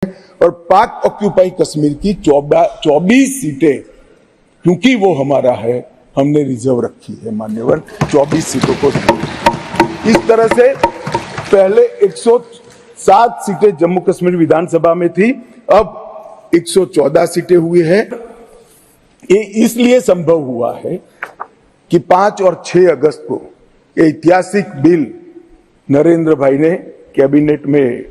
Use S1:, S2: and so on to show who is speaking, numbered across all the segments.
S1: और पाक ऑक्यूपाई कश्मीर की 24 सीटें, क्योंकि वो हमारा है, हमने रिजर्व रखी है मान्यवर, 24 सीटों को। इस तरह से पहले 107 सीटें जम्मू कश्मीर विधानसभा में थी, अब 114 सीटें हुई है। ये इसलिए संभव हुआ है कि 5 और 6 अगस्त को ये ऐतिहासिक बिल नरेंद्र भाई ने कैबिनेट में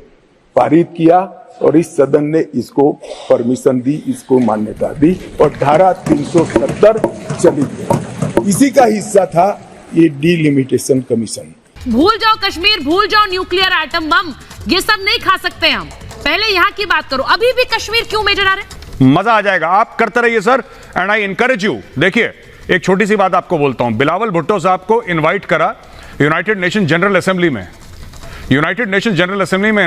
S1: पारित किया और इस सदन ने इसको परमिशन दी, इसको मान्यता दी और धारा 370 चली गई। इसी का हिस्सा था ये डिलिमिटेशन कमीशन।
S2: भूल जाओ कश्मीर, भूल जाओ न्यूक्लियर एटम बम, ये सब नहीं खा सकते हम। पहले यहाँ की बात करो, अभी भी कश्मीर क्यों मेजर आ रहे?
S3: मजा आ जाएगा, आप करते रहिए sir, and I encourage you. देखिए एक छोटी सी बात आपको बोलता हूं, बिलावल भुट्टो साहब को इनवाइट करा यूनाइटेड नेशन जनरल असेंबली में,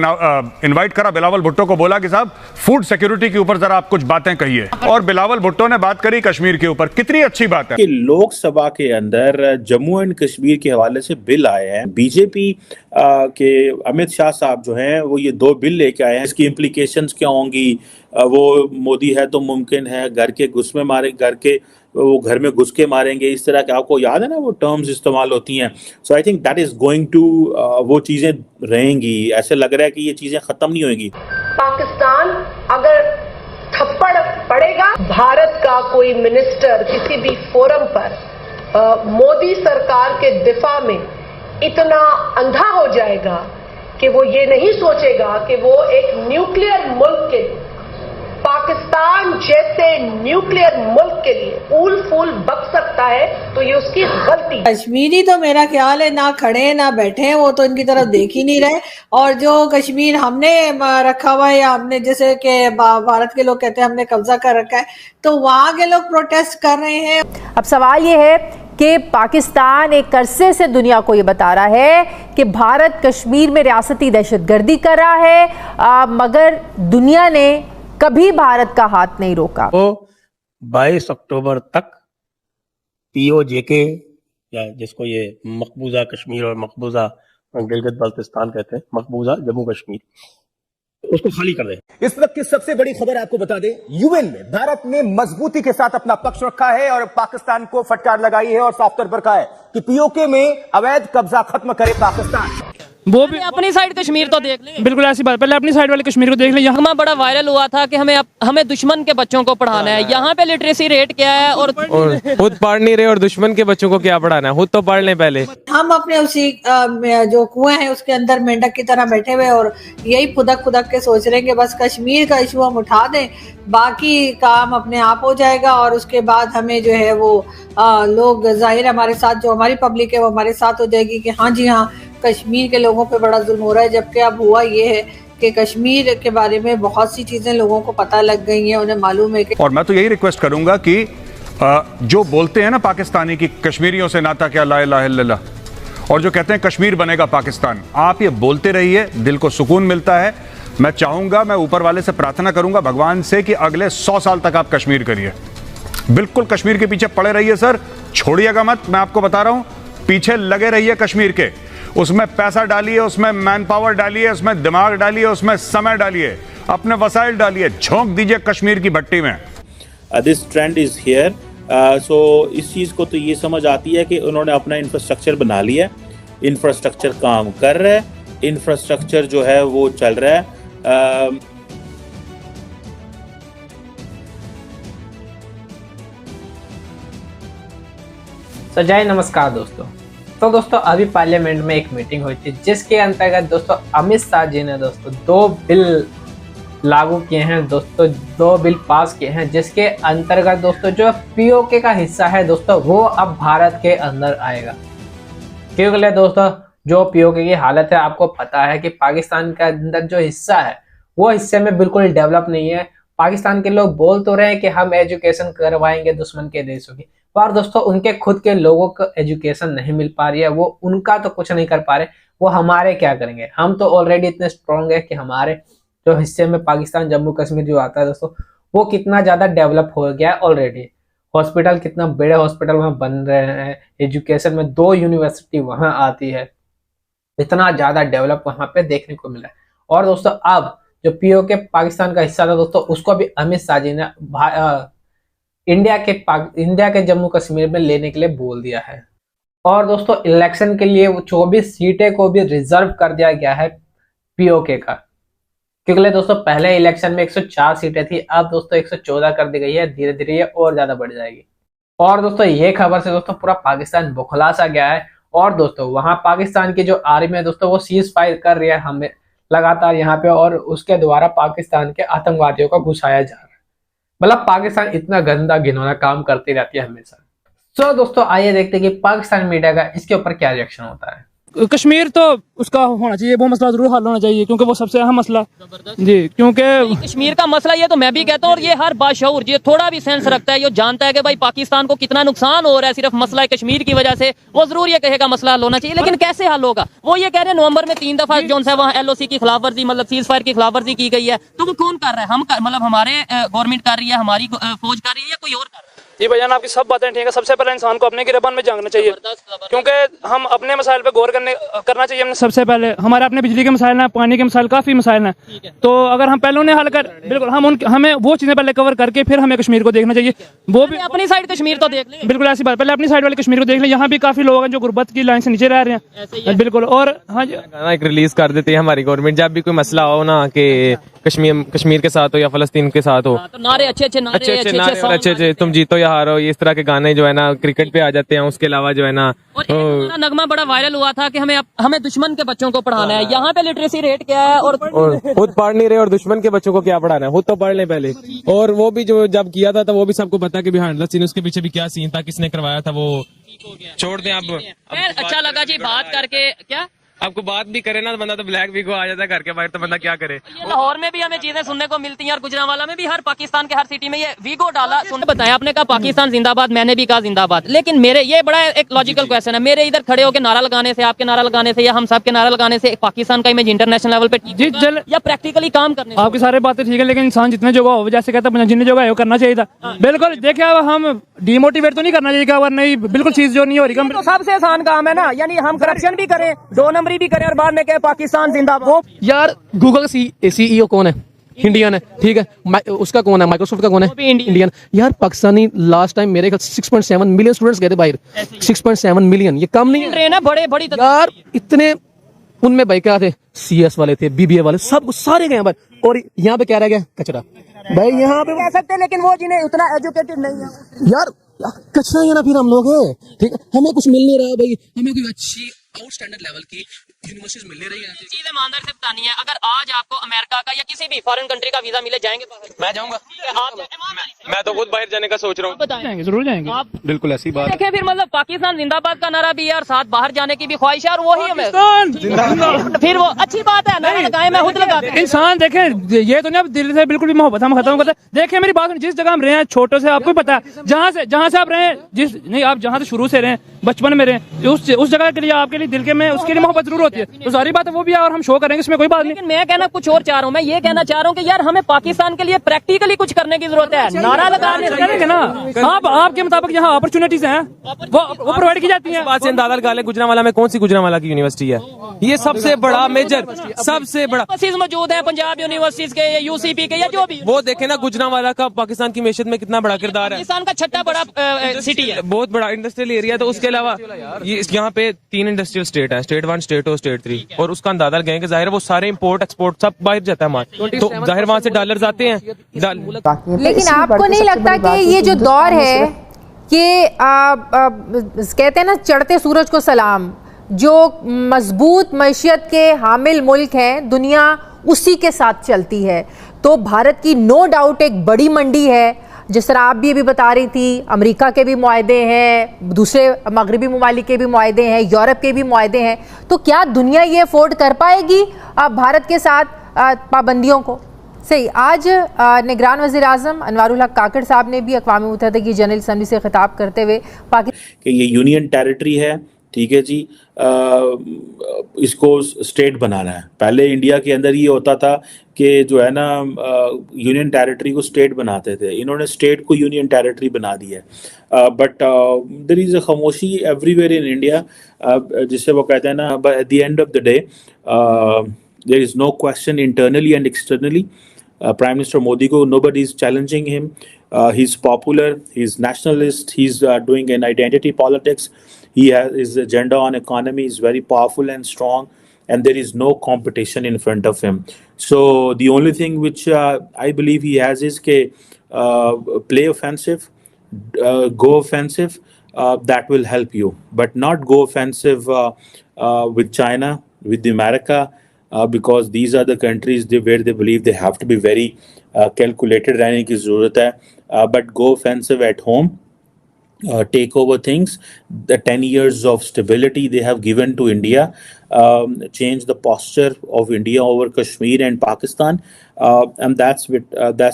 S3: इनवाइट करा बिलावल भुट्टो को, बोला कि साहब फूड सिक्योरिटी के ऊपर जरा आप कुछ बातें कहिए, और बिलावल भुट्टो ने बात करी कश्मीर के ऊपर। कितनी अच्छी बात है
S4: कि लोकसभा के अंदर जम्मू एंड कश्मीर के हवाले से बिल आए हैं। बीजेपी के अमित शाह साहब जो हैं वो ये 2 बिल लेके आए हैं। इसकी इम्प्लीकेशंस क्या होंगी, वो मोदी है तो मुमकिन है घर में घुस के मारेंगे, इस तरह के आपको याद है ना वो टर्म्स इस्तेमाल होती हैं। So I think that is going to वो चीजें रहेंगी। ऐसे लग रहा है कि ये चीजें खत्म नहीं होंगी।
S5: पाकिस्तान अगर थप्पड़ पड़ेगा, भारत का कोई मिनिस्टर किसी भी फोरम पर मोदी सरकार के दिफा में इतना अंधा हो जाएगा कि वो ये नहीं सोचेगा कि वो एक न्यूक्लियर मुल्क के, पाकिस्तान जैसे न्यूक्लियर मुल्क के लिए फूल फूल बक सकता है, तो ये उसकी गलती।
S6: कश्मीरी तो मेरा ख्याल है ना खड़े ना बैठे, वो तो इनकी तरफ देख ही नहीं रहे। और जो कश्मीर हमने रखा हुआ है, या हमने जैसे कि भारत के लोग कहते हैं हमने कब्जा कर रखा है, तो वहां के लोग प्रोटेस्ट कर रहे हैं।
S7: अब सवाल ये है कि पाकिस्तान एक अरसे से दुनिया को ये बता रहा है कि भारत कश्मीर में रियासती दहशतगर्दी कर रहा है, मगर दुनिया ने कभी भारत का हाथ नहीं रोका।
S8: तो 22 अक्टूबर तक POJK, या जिसको ये मकबूजा कश्मीर और मकबूजा गिलगित बल्तिस्तान कहते हैं, मकबूजा जम्मू कश्मीर, उसको खाली कर दे।
S9: इस वक्त की सबसे बड़ी खबर आपको बता दें, यूएन में भारत ने मजबूती के साथ अपना पक्ष रखा है और पाकिस्तान को फटकार लगाई है और साफ तौर पर कहा है कि POK में अवैध कब्जा खत्म करे पाकिस्तान।
S10: वो भी अपनी साइड कश्मीर तो देख ले, बिल्कुल ऐसी बात, पहले अपनी साइड वाले कश्मीर को देख ले। यहाँ बड़ा वायरल हुआ था कि हमें दुश्मन के बच्चों को पढ़ाना है। यहाँ पे लिटरेसी रेट क्या है, और
S11: खुद पढ़ नहीं रहे और दुश्मन के बच्चों को क्या पढ़ाना है, खुद तो पढ़ लें पहले।
S6: हम अपने उसी जो कुएं हैं उसके अंदर मेंढक की तरह बैठे हुए और यही फुदक के सोच रहे हैं कि बस कश्मीर का इशू हम उठा दें, बाकी काम अपने आप हो जाएगा। और उसके बाद हमें जो है वो लोग जाहिर हमारे साथ, जो हमारी पब्लिक है वो हमारे साथ हो जाएगी कि हाँ जी हाँ, कश्मीर के लोगों पे बड़ा जुल्म हो रहा है। जबकि अब हुआ ये है कि कश्मीर के बारे में बहुत सी चीजें लोगों को पता लग गई हैं, उन्हें मालूम है कि।
S3: और मैं तो यही रिक्वेस्ट करूंगा कि जो बोलते हैं ना पाकिस्तानी की कश्मीरियों से नाता क्या, ला इलाहा इल्लल्लाह, और जो कहते हैं कश्मीर बनेगा पाकिस्तान, आप ये बोलते रहिए, दिल को सुकून मिलता है। मैं चाहूंगा, मैं ऊपर वाले से प्रार्थना करूंगा भगवान से कि अगले 100 साल तक आप कश्मीर करिए, बिल्कुल कश्मीर के पीछे पड़े रहिए सर, छोड़िएगा मत। मैं आपको बता रहा हूं, पीछे लगे रहिए कश्मीर के, उसमें पैसा डालिए, उसमें मैन पावर डालिए, उसमें दिमाग डालिए, उसमें समय डालिए, अपने वसाइल डालिए, झोंक दीजिए कश्मीर की भट्टी में।
S4: This trend is here. So इस चीज को तो ये समझ आती है कि उन्होंने अपना इंफ्रास्ट्रक्चर बना लिया, इंफ्रास्ट्रक्चर काम कर रहा है, इंफ्रास्ट्रक्चर जो है वो चल रहा है।
S12: जय नमस्कार दोस्तों। तो दोस्तों अभी पार्लियामेंट में एक मीटिंग हुई थी जिसके अंतर्गत दोस्तों अमित शाह जी ने दोस्तों 2 बिल लागू किए हैं दोस्तों, 2 बिल पास किए हैं, जिसके अंतर्गत दोस्तों जो POK का हिस्सा है दोस्तों वो अब भारत के अंदर आएगा। क्योंकि दोस्तों जो POK की हालत है, आपको पता है कि पाकिस्तान के अंदर जो हिस्सा है वो हिस्से में बिल्कुल डेवलप नहीं है। पाकिस्तान के लोग बोल तो रहे हैं कि हम एजुकेशन करवाएंगे दुश्मन के देशों की, पर दोस्तों उनके खुद के लोगों को एजुकेशन नहीं मिल पा रही है, वो उनका तो कुछ नहीं कर पा रहे, वो हमारे क्या करेंगे। हम तो ऑलरेडी इतने स्ट्रॉन्ग है कि हमारे जो हिस्से में पाकिस्तान जम्मू कश्मीर जो आता है दोस्तों, वो कितना ज्यादा डेवलप हो गया है ऑलरेडी। हॉस्पिटल, कितना बड़े हॉस्पिटल वहाँ बन रहे हैं, एजुकेशन में 2 यूनिवर्सिटी वहाँ आती है, इतना ज्यादा डेवलप वहाँ पे देखने को मिला है। और दोस्तों अब जो पीओके पाकिस्तान का हिस्सा था दोस्तों, उसको भी अमित शाह जी ने इंडिया के जम्मू कश्मीर में लेने के लिए बोल दिया है। और दोस्तों इलेक्शन के लिए वो 24 सीटें को भी रिजर्व कर दिया गया है पीओके का, क्योंकि दोस्तों पहले इलेक्शन में 104 सीटें थी, अब दोस्तों 114 कर दी गई है। धीरे धीरे ये और ज्यादा बढ़ जाएगी। और दोस्तों ये खबर से दोस्तों पूरा पाकिस्तान बौखला सा गया है। और दोस्तों वहां पाकिस्तान की जो आर्मी है दोस्तों वो सीज फायर कर रही है हमें लगातार यहाँ पे, और उसके द्वारा पाकिस्तान के आतंकवादियों को घुसाया जा रहा है। मतलब पाकिस्तान इतना गंदा घिनौना काम करती रहती है हमेशा। तो दोस्तों आइए देखते हैं कि पाकिस्तान मीडिया का इसके ऊपर क्या रिएक्शन होता है।
S10: कश्मीर तो उसका होना चाहिए, वो मसला जरूर हल होना चाहिए, क्योंकि वो सबसे अहम मसला जी, क्योंकि
S13: कश्मीर का मसला ये तो मैं भी कहता हूँ, और ये हर बाशऊर ये थोड़ा भी सेंस रखता है, ये जानता है कि भाई पाकिस्तान को कितना नुकसान हो रहा है सिर्फ मसला कश्मीर की वजह से, वो जरूर ये कहेगा मसला हल होना चाहिए। लेकिन कैसे हल होगा? वो ये कह रहे हैं नवंबर में 3 दफा जो है वहाँ LOC की खिलाफवर्जी, मतलब सीज फायर की खिलाफवर्जी की गई है, तो वो कौन कर रहा है? हम मतलब हमारे गवर्नमेंट कर रही है, हमारी फौज कर रही है, या कोई और कर रहा है?
S10: जी भैया आपकी सब बातें ठीक है। सबसे पहले इंसान को अपने गिरबान में झांकना चाहिए, क्योंकि हम अपने मसाइल पे गौर करना चाहिए। हमने सबसे पहले हमारे अपने बिजली के मसाइल हैं, पानी के मसाइल, काफी मसाइल हैं, तो अगर हम पहले उन्हें हल कर, बिल्कुल हमें वो चीजें पहले कवर करके फिर हमें कश्मीर को देखना चाहिए। वो भी
S13: अपनी साइड कश्मीर तो देख लें,
S10: बिल्कुल ऐसी बात, पहले अपनी साइड वाले कश्मीर को देख लें। यहाँ भी काफी लोग हैं जो गुर्बत की लाइन से नीचे रह रहे हैं, बिल्कुल। और हाँ जी,
S11: एक रिलीज कर देती है हमारी गवर्नमेंट, जब भी कोई मसला हो ना कि कश्मीर के साथ हो या फलस्तीन के साथ हो,
S13: तो नारे अच्छे
S11: तुम जीतो या हारो, ये इस तरह के गाने जो है ना क्रिकेट पे आ जाते हैं। उसके अलावा जो है ना
S13: नगमा बड़ा वायरल हुआ था कि हमें दुश्मन के बच्चों को पढ़ाना है। यहाँ पे लिटरेसी रेट क्या है? और
S11: खुद पढ़ नहीं रहे और दुश्मन के बच्चों को क्या पढ़ाना है, खुद तो पढ़ लें पहले। और वो भी जो जब किया था वो भी सबको पता कि बिहाइंड द सीन उसके पीछे भी क्या सीन था, किसने करवाया था, वो छोड़ दें। अब
S13: अच्छा लगा जी बात करके। क्या
S11: आपको बात भी करे ना तो बंदा तो ब्लैक वीक आ जाता है घर के बाहर, तो बंदा क्या करे।
S13: ये लाहौर में भी हमें चीजें सुनने को मिलती हैं, और गुजरांवाला में भी, हर पाकिस्तान के हर सिटी में ये वीगो डाला। सुनने बताया आपने कहा पाकिस्तान जिंदाबाद, मैंने भी कहा जिंदाबाद, लेकिन मेरे ये बड़ा एक लॉजिकल क्वेश्चन है, मेरे इधर खड़े होकर नारा लगाने से, आपके नारा लगाने से, या हम सबके नारा लगाने से पाकिस्तान का इमेज इंटरनेशनल लेवल पे या प्रैक्टिकली काम करने?
S10: आपकी सारी बातें ठीक है, लेकिन इंसान जितने जगह हो, जैसे कहता है जितने जगह है वो करना चाहिए था। बिल्कुल देखिए, अब हम डिमोटिवेट तो नहीं करना चाहिए, अगर नहीं बिल्कुल चीज जो नहीं हो रही,
S13: तो सबसे आसान काम है ना, यानी हम करप्शन भी करें, 2 नंबरी भी करें, और बाद में पाकिस्तान जिंदाबाद।
S14: यार गूगल का CEO कौन है? इंडियन है, ठीक है। उसका कौन है? माइक्रोसॉफ्ट का कौन है? इंडियन। यार पाकिस्तानी लास्ट टाइम मेरे 6.7 मिलियन स्टूडेंट्स गए थे बाहर, 6.7 मिलियन, ये कम नहीं है
S13: बड़े बड़ी
S14: यार। इतने उनमें भाई क्या थे, CS वाले थे, BBA वाले, सब सारे गए भाई, और यहाँ पे क्या रह गया? कचरा। भाई यहाँ पे
S13: कह सकते हैं, लेकिन वो जिन्हें उतना एजुकेटेड नहीं है
S14: यार, कचरा है ना फिर हम लोग है, ठीक है। हमें कुछ मिल नहीं रहा भाई, हमें कोई अच्छी आउटस्टैंडर्ड लेवल की यूनिवर्सिटीज मिल नहीं रही है।
S13: चीजें ईमानदार से बतानी है। अगर आज आपको अमेरिका का या किसी भी फॉरेन कंट्री का वीजा मिले, जाएंगे?
S11: मैं जाऊंगा, मैं तो खुद बाहर जाने का सोच रहा हूँ।
S10: जाएंगे, जरूर जाएंगे, बिल्कुल ऐसी बात।
S13: देखें फिर मतलब पाकिस्तान जिंदाबाद का नारा भी है, और साथ बाहर जाने की भी ख्वाहिश है, और वही हमें फिर वो अच्छी बात है, नारा लगाए, मैं खुद लगाता हूं।
S10: इंसान देखे, ये तो नहीं अब दिल से बिल्कुल भी मोहब्बत हम खत्म करते। देखे मेरी बात, जिस जगह हम रहे हैं छोटे से, आपको पता है, जहाँ से आप रहे हैं, नहीं आप जहाँ से शुरू से रहे, बचपन में रहे, उस जगह के लिए आपके लिए दिल के में उसके लिए मोहब्बत जरूर होती है, तो सारी बात है वो भी है, और हम शो करेंगे, इसमें कोई बात नहीं।
S13: मैं कहना कुछ और चाह रहा हूँ, मैं ये कहना चाह रहा हूँ कि यार हमें पाकिस्तान के लिए प्रैक्टिकली कुछ करने की जरूरत है। नारा लगाने
S10: करेंगे ना आप, आपके मुताबिक यहाँ अपॉर्चुनिटीज हैं, वो प्रोवाइड की जाती है।
S11: बात से अंदाजा लगा ले, गुजरांवाला में कौन सी गुजरांवाला की यूनिवर्सिटी है? ये सबसे बड़ा मेजर, सबसे बड़ा
S13: मौजूद है पंजाब यूनिवर्सिटीज के, UCP के, या जो भी।
S11: वो देखे ना गुजरांवाला का पाकिस्तान की मैशत में कितना बड़ा किरदार है।
S13: पाकिस्तान का छठा बड़ा सिटी है,
S11: बहुत बड़ा इंडस्ट्रियल एरिया। तो उसके अलावा ये यहाँ पे 3 इंडस्ट्रियल स्टेट है, स्टेट 1, स्टेट 2, स्टेट 3, और उसका अंदाजा लगाएं कि जाहिर है वो सारे इंपोर्ट एक्सपोर्ट सब बाहर जाता है माल, तो जाहिर वहां से डॉलर्स आते हैं।
S7: लेकिन आपको नहीं लगता कि ये जो दौर है कि कहते हैं ना चढ़ते सूरज को सलाम, जो मजबूत मैशियत के हामिल मुल्क हैं, दुनिया उसी के साथ चलती है, तो भारत की नो डाउट एक बड़ी मंडी है। जिस तरह आप भी अभी बता रही थी, अमेरिका के भी मुआहदे हैं, दूसरे मगरबी ममालिक के भी मुआहदे हैं, यूरोप के भी मुआहदे हैं, तो क्या दुनिया ये अफोर्ड कर पाएगी भारत के साथ पाबंदियों को? सही, आज निगरान वज़ीर आज़म अनवारुल हक काकड़ साहब ने भी अक़वाम मुत्तहिदा की जनरल असम्बली से खिताब करते हुए
S4: कि ये यूनियन टेरिटरी है, ठीक है जी, इसको स्टेट बनाना है। पहले इंडिया के अंदर ये होता था कि जो है ना यूनियन टेरिटरी को स्टेट बनाते थे, इन्होंने स्टेट को यूनियन टेरिटरी बना दिया है। बट देयर इज़ अ खामोशी एवरीवेयर इन इंडिया, जिससे वो कहते हैं ना at the end of the day There is no question internally and externally. Prime Minister Modi ko nobody is challenging him. He's popular. He's nationalist. He's doing an identity politics. He has his agenda on economy is very powerful and strong, and there is no competition in front of him. So the only thing which I believe he has is play offensive, go offensive. That will help you, but not go offensive with China, with America, because these are the countries where they believe they have to be very calculated रहने की ज़रूरत है. But go offensive at home. Take over things. The 10 years of stability they have given to India, change the posture of India over Kashmir and Pakistan, and that's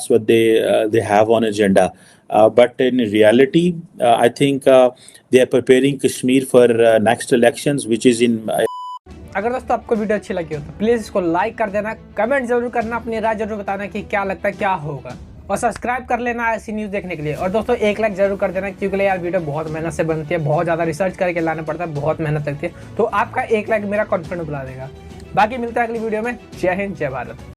S4: what they have on agenda. But in reality, I think they are preparing Kashmir for next elections, which is in.
S12: अगर दोस्तों आपको video अच्छी लगी हो तो please इसको like कर देना, कमेंट जरूर करना, अपनी राय जरूर बताना कि क्या लगता है क्या होगा, और सब्सक्राइब कर लेना ऐसी न्यूज़ देखने के लिए। और दोस्तों एक लाइक जरूर कर देना, क्योंकि यार वीडियो बहुत मेहनत से बनती है, बहुत ज़्यादा रिसर्च करके लाना पड़ता है, बहुत मेहनत लगती है, तो आपका एक लाइक मेरा कॉन्फिडेंस बढ़ा देगा। बाकी मिलता है अगली वीडियो में। जय हिंद, जय भारत।